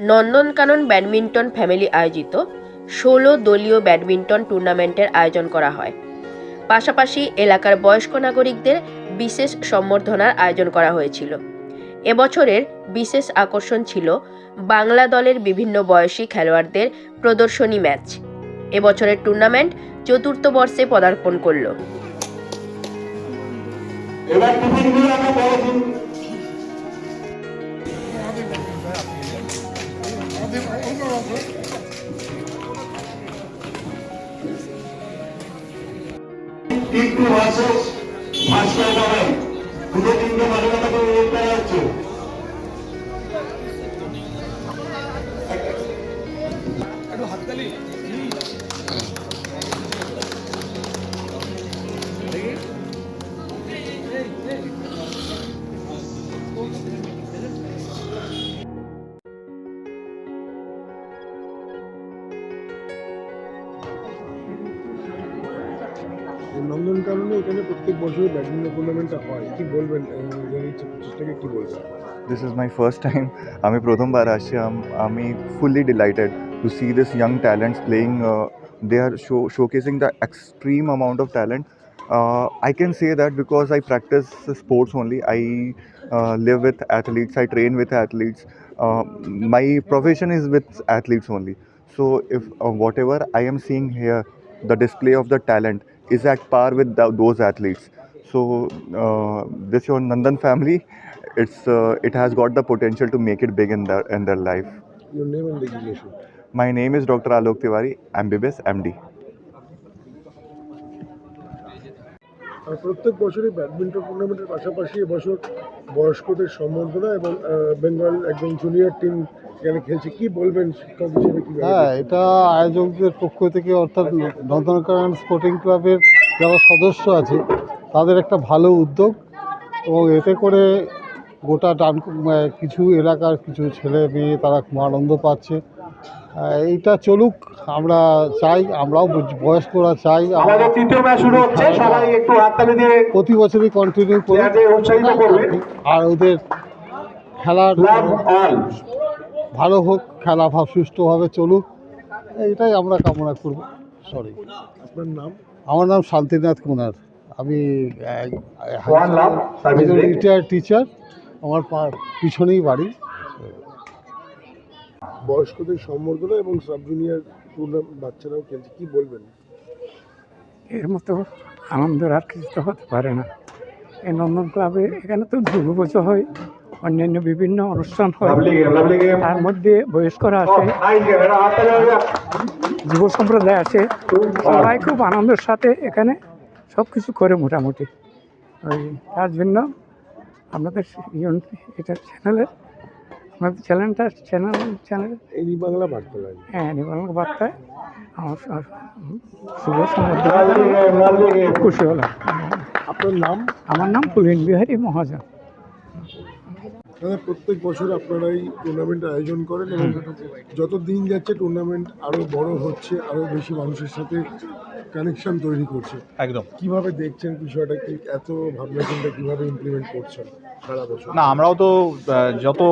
Nandankanan badminton family আয়োজিত ১৬ দলীয় badminton টুর্নামেন্টের আয়োজন করা হয়। পাশাপাশি এলাকার বয়স্ক নাগরিকদের বিশেষ সম্বর্ধনার আয়োজন করা হয়েছিল। এবছরের বিশেষ আকর্ষণ ছিল বাংলা দলের বিভিন্ন বয়সী খেলোয়াড়দের প্রদর্শনী ম্যাচ। এবছরের টুর্নামেন্ট চতুর্থ বর্ষে পদার্পণ করল। কিন্তু ভার্সেস ভাস্কর বাবন দুটো তিনটে মাঝখানে উল্লেখ করা হচ্ছে। একটু হাততালি নন্দনকাননে এখানে প্রত্যেক বছর ব্যাডমিন্টন টুর্নামেন্টটা হয়, কি বলবেন? 2025 কি বলবেন? This is my first time. আমি প্রথমবার আসছি। আমি fully delighted to see this young talents playing. They are showcasing the extreme amount of talent. I can say that because I practice sports only. I live with athletes. I train with athletes. My profession is with athletes only. So if whatever I am seeing here, the display of the talent is at par with those athletes. So this your Nandan family, it has got the potential to make it big in their life. Your name and designation? My name is Dr. Alok Tiwari, MBBS MD. আর প্রত্যেক বছরই badminton টুর্নামেন্টের পাশাপাশি এবছর বয়স্কদের সম্বর্ধনা এবং বেঙ্গল একজন junior team এখানে খেলছে, কি বলবেন শিক্ষক হিসেবে? কি এটা আয়োজকদের পক্ষ থেকে, অর্থাৎ নন্দনকানন স্পোর্টিং ক্লাবের যারা সদস্য আছে তাদের একটা ভালো উদ্যোগ, এবং এতে করে গোটা কিছু এলাকার কিছু ছেলে মেয়ে তারা খুব আনন্দ পাচ্ছে। এইটা চলুক, আমরা চাই, আমরাও বয়স্করা চাই প্রতি বছরই কন্টিনিউ করে, আর ওদের খেলার ভালো হোক, খেলা সুষ্ঠুভাবে চলুক, এইটাই আমরা কামনা করব। সরি, আপনার নাম? আমার নাম শান্তিনাথ কুনার। আমি রিটায়ার্ড টিচার, আমার পিছনেই বাড়ি। বয়স্কদের সম্বর্ধনা এবং সাব জুনিয়র টুর্নামেন্ট বাচ্চারাও খেলছে, কি বলবেন? এর মতো আনন্দের আর কিছু তো হতে পারে না। এই নন্দন ক্লাবে এখানে তো দুর্গাপুজো হয়, অন্যান্য বিভিন্ন অনুষ্ঠান হয়, তার মধ্যে বয়স্করা আসে, যুব সম্প্রদায় আসে, সবাই খুব আনন্দের সাথে এখানে সব কিছু করে মোটামুটি। ওই তার জন্য আপনাদের এটা আপনাদের চ্যানেল এই বাংলা বার্তা লাগে। হ্যাঁ, এই বাংলা বার্তায় আমার শুভ সম্বর্ধনা, খুশি হলাম। আপনার নাম? আমার নাম পুলিন বিহারী মহাজন। প্রত্যেক বছর আপনারা এই টুর্নামেন্ট আয়োজন করেন এবং যত দিন যাচ্ছে টুর্নামেন্ট আরও বড় হচ্ছে, আরও বেশি মানুষের সাথে কানেকশন তৈরি করছে। একদম। কিভাবে দেখছেন বিষয়টা, কি এত ভাবনা চিন্তা কীভাবে ইমপ্লিমেন্ট করছেন সারা বছর? না, আমরাও তো যত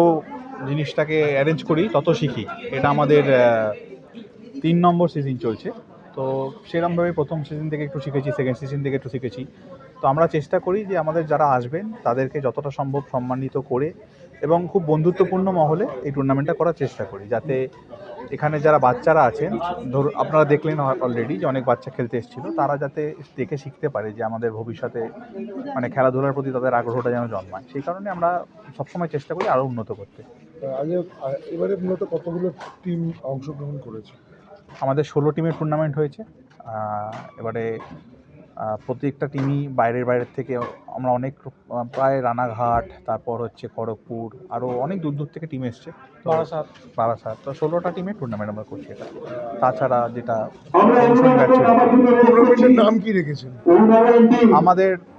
জিনিসটাকে অ্যারেঞ্জ করি তত শিখি। এটা আমাদের 3 নম্বর সিজন চলছে, তো সেরকমভাবে প্রথম সিজন থেকে একটু শিখেছি, সেকেন্ড সিজন থেকে একটু শিখেছি। তো আমরা চেষ্টা করি যে আমাদের যারা আসবেন তাদেরকে যতটা সম্ভব সম্মানিত করে এবং খুব বন্ধুত্বপূর্ণ মহলে এই টুর্নামেন্টটা করার চেষ্টা করি, যাতে এখানে যারা বাচ্চারা আছেন, ধরুন আপনারা দেখলেন অলরেডি যে অনেক বাচ্চা খেলতে এসেছিল, তারা যাতে দেখে শিখতে পারে যে আমাদের ভবিষ্যতে মানে খেলাধুলার প্রতি তাদের আগ্রহটা যেন জন্মায়। সেই কারণে আমরা সবসময় চেষ্টা করি আরও উন্নত করতে। এবারে মূলত কতগুলো টিম অংশগ্রহণ করেছে? আমাদের 16 টিমের টুর্নামেন্ট হয়েছে। এবারে প্রত্যেকটা টিমই বাইরের থেকে, আমরা অনেক প্রায় রানাঘাট, তারপর হচ্ছে খড়গপুর, আরও অনেক দূর থেকে টিম এসছে, বারাসাত। তো 16টা টিমের টুর্নামেন্ট আমরা করছি এটা। তাছাড়া যেটা টুর্নামেন্টের নাম কি রেখেছেন?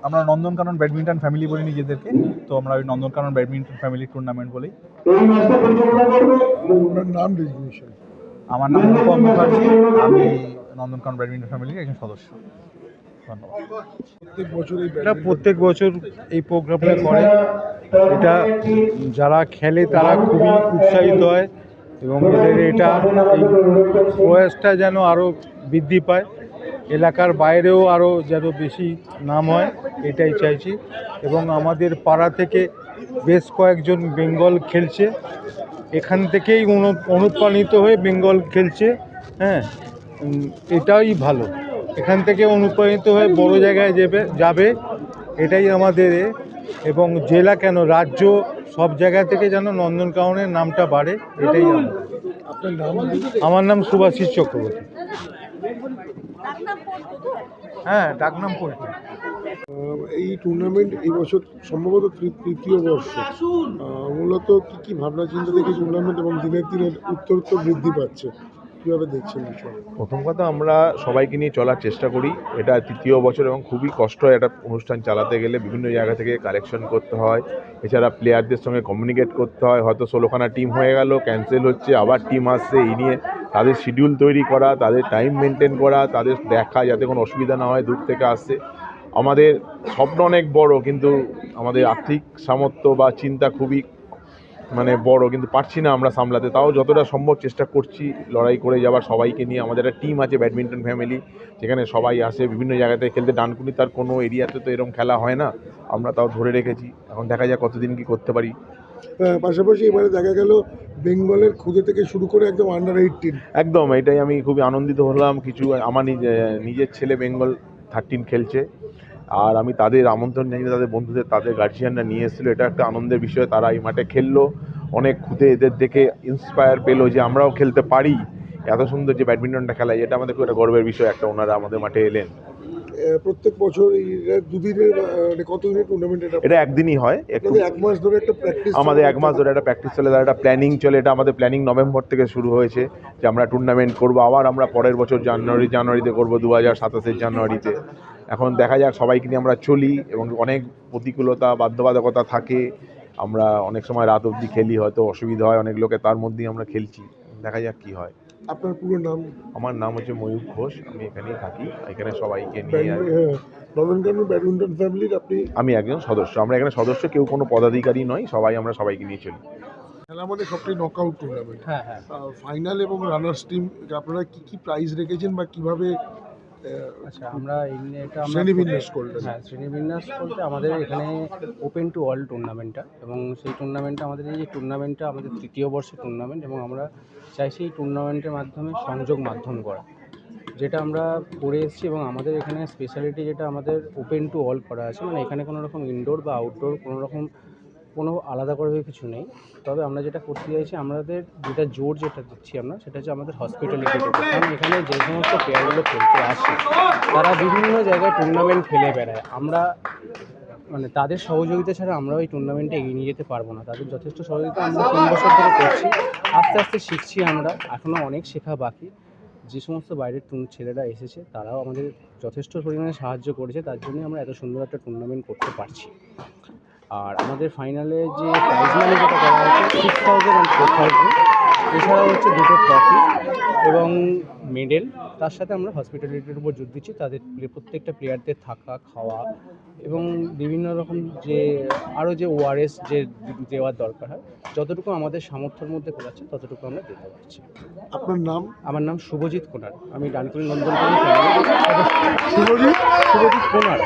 আমরা নন্দনকানন ব্যাডমিন্টন ফ্যামিলি বলি নিজেদেরকে, তো আমরা ওই নন্দনকানন ব্যাডমিন্টন ফ্যামিলি টুর্নামেন্ট বলি। নাম ডেজিগনেশন? আমার নাম অনুপম মুখার্জি, আমি নন্দনকানন ব্যাডমিন্টন ফ্যামিলির একজন সদস্য। এটা প্রত্যেক বছর এই প্রোগ্রামটা করে, এটা যারা খেলে তারা খুবই উৎসাহিত হয় এবং এদের এটা প্রয়াসটা যেন আরও বৃদ্ধি পায়, এলাকার বাইরেও আরও যেন বেশি নাম হয় এটাই চাইছি। এবং আমাদের পাড়া থেকে বেশ কয়েকজন বেঙ্গল খেলছে, এখান থেকেই অনুপ্রাণিত হয়ে বেঙ্গল খেলছে। হ্যাঁ, এটাই ভালো, এখান থেকে অনুপ্রাণিত হয়ে বড় জায়গায় যাবে এটাই আমাদের এবং জেলা কেন রাজ্য সব জায়গা থেকে যেন নন্দনকাননের নামটা বাড়ে এটাই আপনার নাম? আমার নাম সুভাষিস চক্রবর্তী। হ্যাঁ, ডাকনাম পল্টু। এই টুর্নামেন্ট এই বছর সম্ভবত তৃতীয় বর্ষ। মূলত কি ভাবনা চিন্তা থেকে টুর্নামেন্ট এবং দিনের দিনের উত্তরোত্তর বৃদ্ধি পাচ্ছে, কীভাবে দেখছেন বিষয়? প্রথম কথা, আমরা সবাইকে নিয়ে চলার চেষ্টা করি। এটা তৃতীয় বছর এবং খুবই কষ্ট হয় একটা অনুষ্ঠান চালাতে গেলে। বিভিন্ন জায়গা থেকে কালেকশন করতে হয়, এছাড়া প্লেয়ারদের সঙ্গে কমিউনিকেট করতে হয়। হয়তো 16খানা টিম হয়ে গেল, ক্যান্সেল হচ্ছে, আবার টিম আসছে, এই নিয়ে তাদের শিডিউল তৈরি করা, তাদের টাইম মেনটেন করা, তাদের দেখা যাতে কোনো অসুবিধা না হয়, দূর থেকে আসছে। আমাদের স্বপ্ন অনেক বড়, কিন্তু আমাদের আর্থিক সামর্থ্য বা চিন্তা খুবই বড়, কিন্তু পারছি না আমরা সামলাতে। তাও যতটা সম্ভব চেষ্টা করছি লড়াই করে যাবার সবাইকে নিয়ে। আমাদের একটা টিম আছে ব্যাডমিন্টন ফ্যামিলি, যেখানে সবাই আসে বিভিন্ন জায়গাতে খেলতে। ডানকুনি তার কোনো এরিয়াতে তো এরকম খেলা হয় না, আমরা তাও ধরে রেখেছি। এখন দেখা যাক কতদিন কি করতে পারি। পাশাপাশি এবারে দেখা গেল বেঙ্গলের খুদে থেকে শুরু করে একদম আন্ডার 18। একদম, এটাই আমি খুবই আনন্দিত হলাম। কিছু আমার নিজের ছেলে বেঙ্গল 13 খেলছে, আর আমি তাদের আমন্ত্রণ জানিয়ে তাদের বন্ধুদের, তাদের গার্জিয়ানরা নিয়ে এসেছিলো। এটা একটা আনন্দের বিষয়, তারা এই মাঠে খেললো, অনেক খুদে এদের দেখে ইন্সপায়ার পেলো যে আমরাও খেলতে পারি। এত সুন্দর যে ব্যাডমিন্টনটা খেলা, এটা আমাদের খুব একটা গর্বের বিষয়। একটা ওনারা আমাদের মাঠে এলেন। প্রত্যেক বছর এই দুদিনের কতদিনের টুর্নামেন্ট? এটা একদিনই হয়, একটু এক মাস ধরে একটা প্র্যাকটিস, আমাদের 1 মাস ধরে একটা প্র্যাকটিস চলে, তার একটা প্ল্যানিং চলে। এটা আমাদের প্ল্যানিং নভেম্বর থেকে শুরু হয়েছে যে আমরা টুর্নামেন্ট করবো। আবার আমরা পরের বছর জানুয়ারিতে করবো, 2027 জানুয়ারিতে। এখন দেখা যাক, সবাইকে নিয়ে আমরা চলি এবং অনেক প্রতিকূলতা বাধ্যবাধকতা থাকে। আমরা অনেক সময় রাত অবধি খেলি, হয়তো অসুবিধা হয় অনেক লোকে, তার মধ্যেই আমরা খেলছি। দেখা যাক কি হয়। আপনার পুরো নাম? আমার নাম হচ্ছে ময়ূর ঘোষ, আমি এখানেই থাকি। এখানে সবাইকে নিয়ে নন্দনকানন ব্যাডমিন্টন ফ্যামিলির আপনি? আমি একজন সদস্য। আমরা এখানে সদস্য, কেউ কোনো পদাধিকারী নয়, আমরা সবাইকে নিয়ে চলি। খেলা মানে সবটাই নকআউট টুর্নামেন্ট। হ্যাঁ, ফাইনাল এবং রানার্স টিম, আপনারা কি প্রাইজ রেখেছেন বা কিভাবে আচ্ছা, আমরা এটা শ্রেণীবিন্যাস করলেন? হ্যাঁ, শ্রেণীবিন্যাস বলতে আমাদের এখানে ওপেন টু অল টুর্নামেন্টটা, এবং সেই টুর্নামেন্টটা আমাদের এই টুর্নামেন্টটা আমাদের তৃতীয় বর্ষের টুর্নামেন্ট, এবং আমরা চাইছি এই টুর্নামেন্টের মাধ্যমে সংযোগ মাধ্যম করা, যেটা আমরা করে এসেছি। এবং আমাদের এখানে স্পেশালিটি যেটা আমাদের ওপেন টু অল করা আছে, মানে এখানে কোনো রকম ইনডোর বা আউটডোর কোনো আলাদা করে কিছু নেই। তবে আমরা যেটা করতে চাইছি, আমাদের যেটা জোর যেটা দিচ্ছি আমরা, সেটা হচ্ছে আমাদের হসপিটালিটির উপর। কারণ এখানে যে সমস্ত প্লেয়ারগুলো খেলতে আসে, তারা বিভিন্ন জায়গায় টুর্নামেন্ট খেলে বেড়ায়। আমরা তাদের সহযোগিতা ছাড়া আমরা ওই টুর্নামেন্টে এগিয়ে নিয়ে যেতে পারবো না। তাদের যথেষ্ট সহযোগিতা আমরা 3 বছর ধরে করছি, আস্তে আস্তে শিখছি। আমরা এখনও অনেক শেখা বাকি। যে সমস্ত বাইরের ছেলেরা এসেছে, তারাও আমাদের যথেষ্ট পরিমাণে সাহায্য করেছে, তার জন্যই আমরা এত সুন্দর একটা টুর্নামেন্ট করতে পারছি। আর আমাদের ফাইনালে যে প্রাইজ মানি যেটা করা হয়েছে 6,000 and 4,000, এছাড়াও হচ্ছে 2টো ট্রফি এবং মেডেল। তার সাথে আমরা হসপিটালিটির উপর জোর দিচ্ছি, তাদের প্রত্যেকটা প্লেয়ারদের থাকা, খাওয়া এবং বিভিন্ন রকম যে আরও যে ওআরএস যে দেওয়ার দরকার হয়, যতটুকু আমাদের সামর্থ্যের মধ্যে করাচ্ছে ততটুকু আমরা দিতে পারছি। আপনার নাম? আমার নাম শুভজিৎ কোনার, আমি ডানকুনি নন্দনকানন ফ্যামিলি। শুভজিৎ কোনার।